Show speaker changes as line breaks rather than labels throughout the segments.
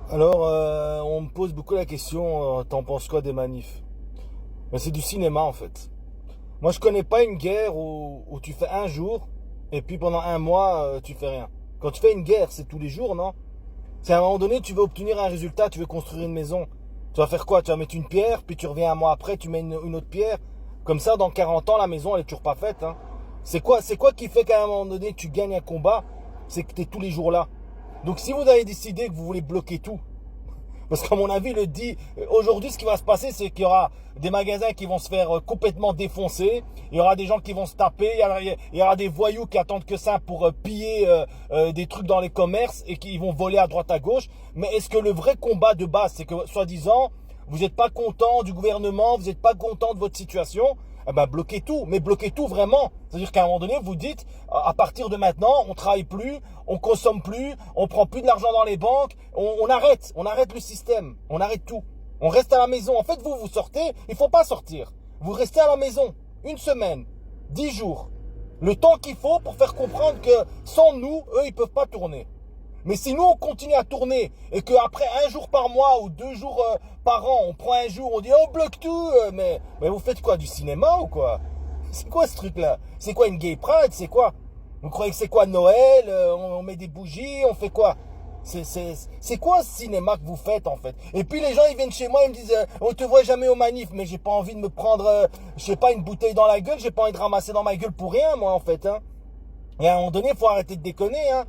Alors, on me pose beaucoup la question, t'en penses quoi des manifs? Mais c'est du cinéma en fait. Moi, je connais pas une guerre où tu fais un jour et puis pendant un mois, tu fais rien. Quand tu fais une guerre, c'est tous les jours, non? C'est à un moment donné, tu veux obtenir un résultat, tu veux construire une maison. Tu vas faire quoi? Tu vas mettre une pierre, puis tu reviens un mois après, tu mets une autre pierre. Comme ça, dans 40 ans, la maison, elle est toujours pas faite, hein. C'est quoi qui fait qu'à un moment donné, tu gagnes un combat? C'est que tu es tous les jours là. Donc, si vous avez décidé que vous voulez bloquer tout, parce qu'à mon avis, le dit, aujourd'hui, ce qui va se passer, c'est qu'il y aura des magasins qui vont se faire complètement défoncer. Il y aura des gens qui vont se taper. Il y aura des voyous qui attendent que ça pour piller des trucs dans les commerces et qui vont voler à droite à gauche. Mais est-ce que le vrai combat de base, c'est que, soi-disant, vous n'êtes pas content du gouvernement, vous n'êtes pas content de votre situation? Eh ben, bloquez tout, mais bloquez tout vraiment. C'est-à-dire qu'à un moment donné, vous dites, à partir de maintenant, on travaille plus, on consomme plus, on prend plus de l'argent dans les banques, on arrête le système, on arrête tout. On reste à la maison. En fait, vous sortez, il faut pas sortir. Vous restez à la maison, une semaine, 10 jours. Le temps qu'il faut pour faire comprendre que sans nous, eux, ils peuvent pas tourner. Mais si nous, on continue à tourner et qu'après un jour par mois ou 2 jours par an, on prend un jour, on dit on bloque tout, mais vous faites quoi, du cinéma ou quoi? C'est quoi ce truc-là? C'est quoi une gay pride? C'est quoi? Vous croyez que c'est quoi Noël? On met des bougies, on fait quoi? C'est quoi ce cinéma que vous faites en fait? Et puis les gens ils viennent chez moi, ils me disent on te voit jamais au manif, mais j'ai pas envie de me prendre, je sais pas, une bouteille dans la gueule, j'ai pas envie de ramasser dans ma gueule pour rien moi en fait, hein. Et à un moment donné, il faut arrêter de déconner, hein.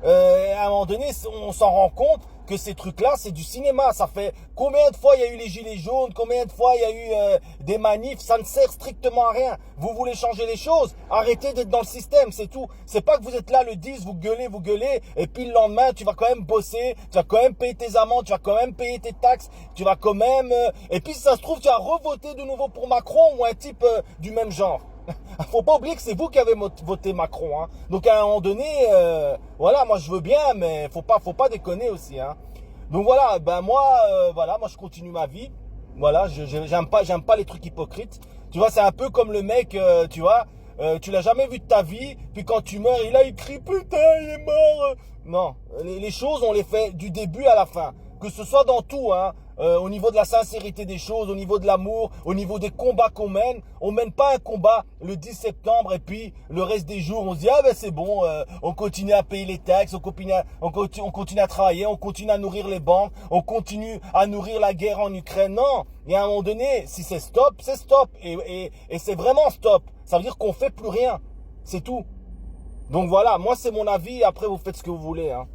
À un moment donné, on s'en rend compte que ces trucs-là, c'est du cinéma. Ça fait combien de fois il y a eu les gilets jaunes, combien de fois il y a eu des manifs, ça ne sert strictement à rien. Vous voulez changer les choses, arrêtez d'être dans le système, c'est tout. C'est pas que vous êtes là le 10, vous gueulez, et puis le lendemain, tu vas quand même bosser, tu vas quand même payer tes amendes, tu vas quand même payer tes taxes, tu vas quand même... et puis si ça se trouve, tu vas revoter de nouveau pour Macron ou un type du même genre. Faut pas oublier que c'est vous qui avez voté Macron, hein. Donc à un moment donné, voilà, moi je veux bien, mais faut pas déconner aussi, hein. Donc voilà, ben moi, voilà, moi je continue ma vie. Voilà, j'aime pas les trucs hypocrites. Tu vois, c'est un peu comme le mec, tu vois, tu l'as jamais vu de ta vie, puis quand tu meurs, il crie putain, il est mort. Non, les choses, on les fait du début à la fin. Que ce soit dans tout, hein, au niveau de la sincérité des choses, au niveau de l'amour, au niveau des combats qu'on mène. On mène pas un combat le 10 septembre et puis le reste des jours, on se dit ah ben c'est bon, on continue à payer les taxes, on continue à travailler, on continue à nourrir les banques, on continue à nourrir la guerre en Ukraine. Non, et à un moment donné, si c'est stop, c'est stop. Et c'est vraiment stop. Ça veut dire qu'on fait plus rien. C'est tout. Donc voilà, moi c'est mon avis, après vous faites ce que vous voulez, hein.